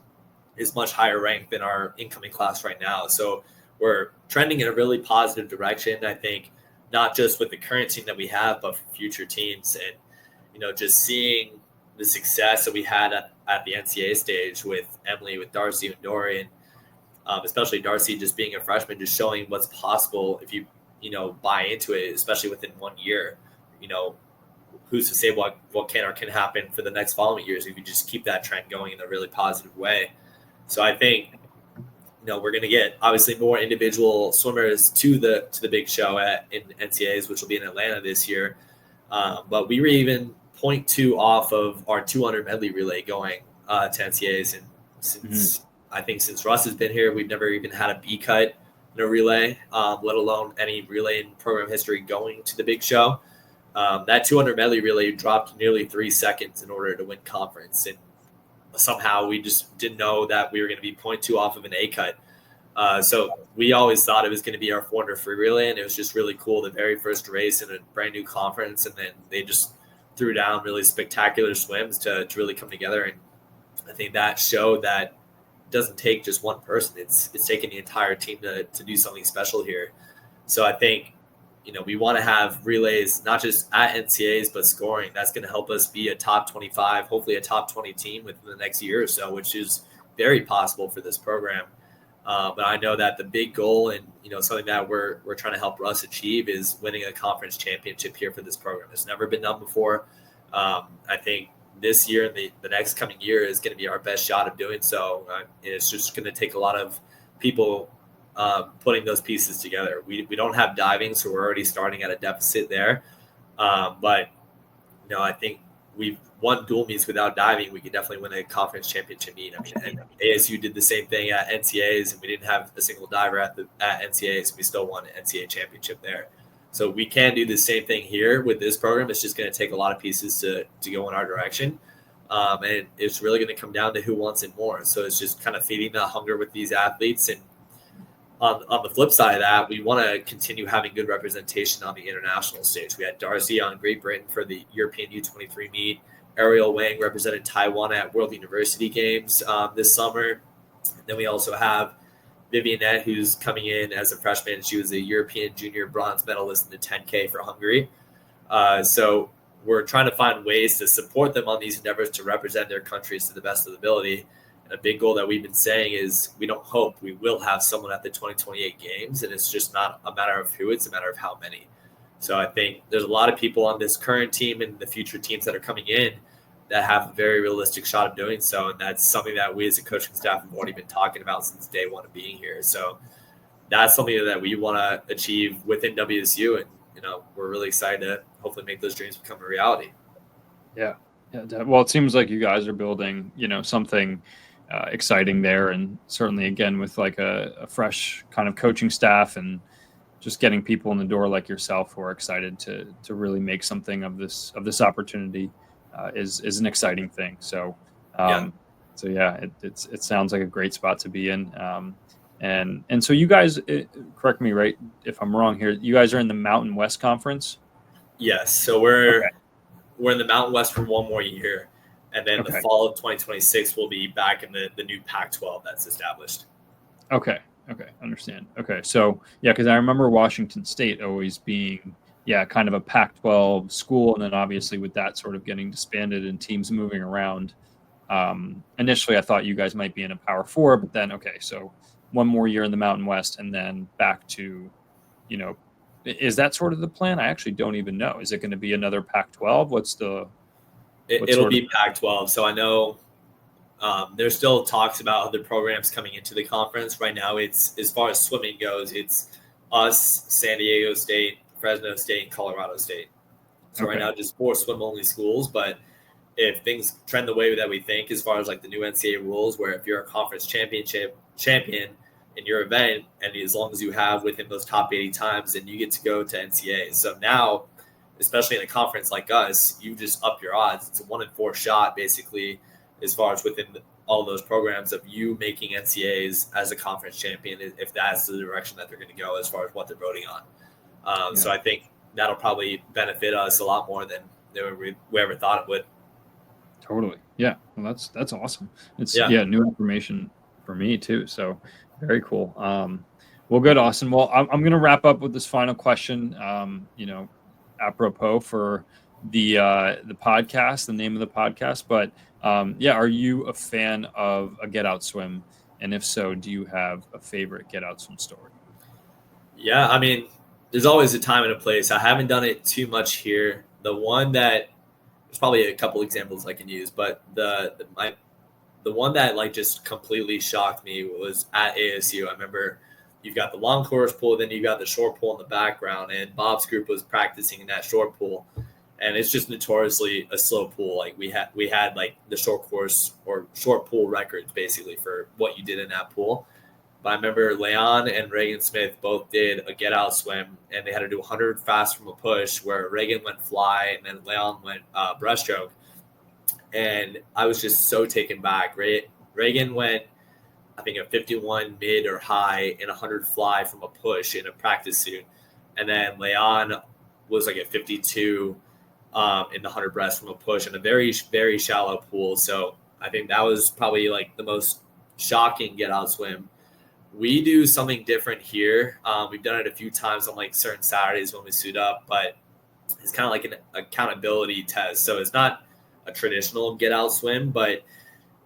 [SPEAKER 2] is much higher ranked than our incoming class right now. So we're trending in a really positive direction, I think, not just with the current team that we have, but for future teams. And, just seeing the success that we had at the NCAA stage with Emily, with Darcy and Dorian, especially Darcy just being a freshman, just showing what's possible if you, buy into it, especially within 1 year. Who's to say what can or can happen for the next following years if you just keep that trend going in a really positive way. So I think, we're going to get obviously more individual swimmers to the big show in NCAAs, which will be in Atlanta this year. But we were even 0.2 off of our 200 medley relay going to NCAAs. And since Russ has been here, we've never even had a B cut in a relay, let alone any relay in program history going to the big show. That 200 medley relay dropped nearly 3 seconds in order to win conference. And somehow we just didn't know that we were going to be 0.2 off of an A cut. So we always thought it was going to be our 400 free relay. And it was just really cool. The very first race in a brand new conference. And then they just threw down really spectacular swims to really come together. And I think that showed that it doesn't take just one person. It's taking the entire team to do something special here. So I think, we want to have relays, not just at NCAAs, but scoring. That's going to help us be a top 25, hopefully a top 20 team within the next year or so, which is very possible for this program. But I know that the big goal and, something that we're trying to help Russ achieve is winning a conference championship here for this program. It's never been done before. I think this year and the next coming year is going to be our best shot of doing so. It's just going to take a lot of people putting those pieces together. We don't have diving, so we're already starting at a deficit there. But I think we've won dual meets without diving. We could definitely win a conference championship meet. I mean, and ASU did the same thing at NCAAs, and we didn't have a single diver at NCAAs. We still won an NCAA championship there. So we can do the same thing here with this program. It's just going to take a lot of pieces to go in our direction. And it's really going to come down to who wants it more. So it's just kind of feeding the hunger with these athletes. And on the flip side of that, we want to continue having good representation on the international stage. We had Darcy on Great Britain for the European U23 meet. Ariel Wang represented Taiwan at World University Games this summer. Then we also have Vivianette, who's coming in as a freshman. She was a European junior bronze medalist in the 10K for Hungary. So we're trying to find ways to support them on these endeavors to represent their countries to the best of the ability. And a big goal that we've been saying is we will have someone at the 2028 games, and it's just not a matter of who, it's a matter of how many. So I think there's a lot of people on this current team and the future teams that are coming in that have a very realistic shot of doing so. And that's something that we as a coaching staff have already been talking about since day one of being here. So that's something that we want to achieve within WSU. And, we're really excited to hopefully make those dreams become a reality.
[SPEAKER 1] Yeah. Well, it seems like you guys are building, something exciting there. And certainly, again, with like a fresh kind of coaching staff and just getting people in the door like yourself who are excited to really make something of this opportunity is an exciting thing. So, it sounds like a great spot to be in. And so you guys, correct me right if I'm wrong here, you guys are in the Mountain West Conference?
[SPEAKER 2] Yes. So we're in the Mountain West for one more year. And then the fall of 2026, we'll be back in the new Pac-12 that's established.
[SPEAKER 1] Okay. Understand. Okay. So, because I remember Washington State always being, kind of a Pac-12 school. And then obviously with that sort of getting disbanded and teams moving around, initially I thought you guys might be in a Power 4, but then, so one more year in the Mountain West and then back to, is that sort of the plan? I actually don't even know. Is it going to be another Pac-12?
[SPEAKER 2] It'll be Pac-12. So I know there's still talks about other programs coming into the conference. Right now, it's as far as swimming goes, it's us, San Diego State, Fresno State, and Colorado State. So right now, just 4 swim-only schools. But if things trend the way that we think, as far as like the new NCAA rules, where if you're a conference champion in your event, and as long as you have within those top 80 times, then you get to go to NCAA. So now, especially in a conference like us, you just up your odds. It's a 1 in 4 shot, basically, as far as within all those programs of you making NCAAs as a conference champion, if that's the direction that they're going to go as far as what they're voting on. So I think that'll probably benefit us a lot more than we ever thought it would.
[SPEAKER 1] Totally. Yeah. Well, that's awesome. It's new information for me too. So very cool. Well, good, Austin. Well, I'm going to wrap up with this final question, apropos for the podcast, the name of the podcast, but are you a fan of a Get Out Swim? And if so, do you have a favorite Get Out Swim story?
[SPEAKER 2] Yeah, I mean, there's always a time and a place. I haven't done it too much here. The one that there's probably a couple examples I can use, but the one that like just completely shocked me was at ASU. I remember you've got the long course pool, then you got the short pool in the background, and Bob's group was practicing in that short pool. And it's just notoriously a slow pool. Like we had like the short course or short pool records basically for what you did in that pool. But I remember Leon and Reagan Smith both did a Get Out Swim, and they had to do 100 fast from a push where Reagan went fly and then Leon went breaststroke. And I was just so taken back. Reagan went, I think, a 51 mid or high and 100 fly from a push in a practice suit. And then Leon was like a 52 in the 100 breast from a push in a very, very shallow pool. So I think that was probably like the most shocking Get Out Swim. We do something different here. We've done it a few times on like certain Saturdays when we suit up, but it's kind of like an accountability test. So it's not a traditional Get Out Swim, but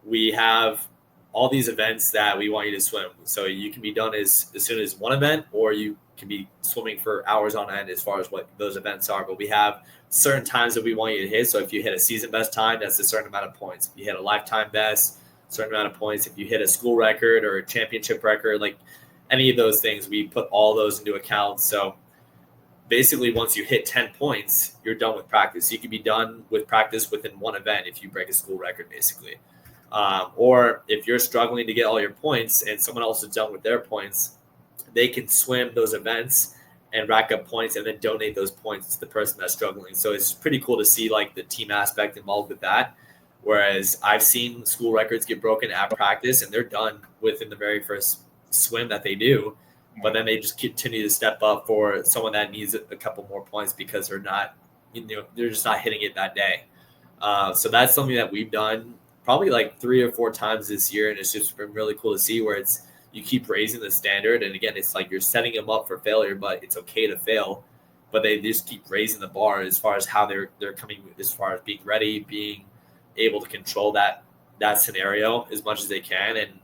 [SPEAKER 2] we have all these events that we want you to swim. So you can be done as soon as one event, or you can be swimming for hours on end as far as what those events are. But we have certain times that we want you to hit. So if you hit a season best time, that's a certain amount of points. If you hit a lifetime best, certain amount of points. If you hit a school record or a championship record, like any of those things, we put all those into account. So basically, once you hit 10 points, you're done with practice. You can be done with practice within one event if you break a school record, basically. Or if you're struggling to get all your points and someone else is done with their points, they can swim those events and rack up points and then donate those points to the person that's struggling. So it's pretty cool to see like the team aspect involved with that. Whereas I've seen school records get broken at practice and they're done within the very first swim that they do, but then they just continue to step up for someone that needs a couple more points because they're not, they're just not hitting it that day. So that's something that we've done probably like 3 or 4 times this year. And it's just been really cool to see where it's you keep raising the standard. And again, it's like you're setting them up for failure, but it's okay to fail. But they just keep raising the bar as far as how they're coming, as far as being ready, being able to control that scenario as much as they can. And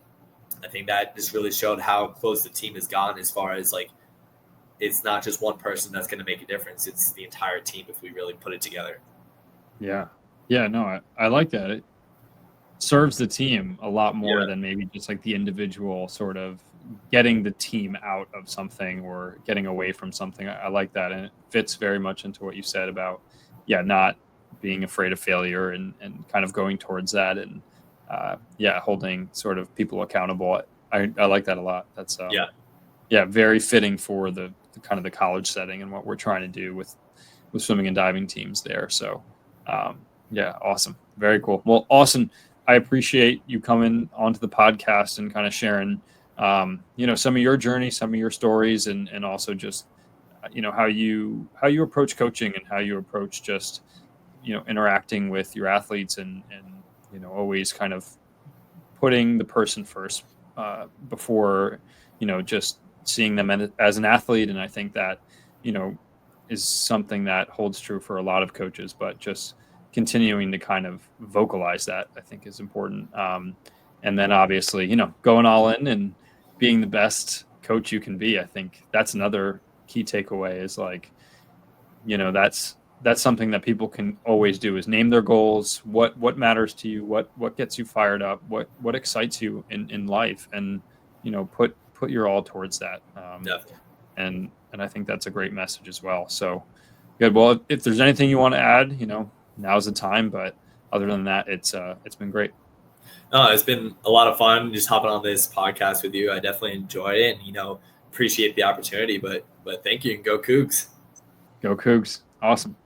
[SPEAKER 2] I think that just really showed how close the team has gone as far as like, it's not just one person that's going to make a difference. It's the entire team if we really put it together.
[SPEAKER 1] Yeah. Yeah, no, I like that. It serves the team a lot more than maybe just like the individual sort of getting the team out of something or getting away from something. I like that. And it fits very much into what you said about, not being afraid of failure and kind of going towards that and, holding sort of people accountable. I like that a lot. That's, very fitting for the kind of the college setting and what we're trying to do with swimming and diving teams there. So, awesome. Very cool. Well, Austin, I appreciate you coming onto the podcast and kind of sharing, some of your journey, some of your stories, and also just, how you approach coaching and how you approach just, interacting with your athletes and always kind of putting the person first before, just seeing them as an athlete. And I think that, is something that holds true for a lot of coaches, but just continuing to kind of vocalize that I think is important. And then obviously, going all in and being the best coach you can be. I think that's another key takeaway is like, that's something that people can always do is name their goals, what matters to you, what gets you fired up, what excites you in life, and, put your all towards that. And I think that's a great message as well. So good. Well, if there's anything you want to add, now's the time. But other than that, it's been great.
[SPEAKER 2] It's been a lot of fun just hopping on this podcast with you. I definitely enjoyed it and, appreciate the opportunity, but thank you and go Cougs.
[SPEAKER 1] Go Cougs. Awesome.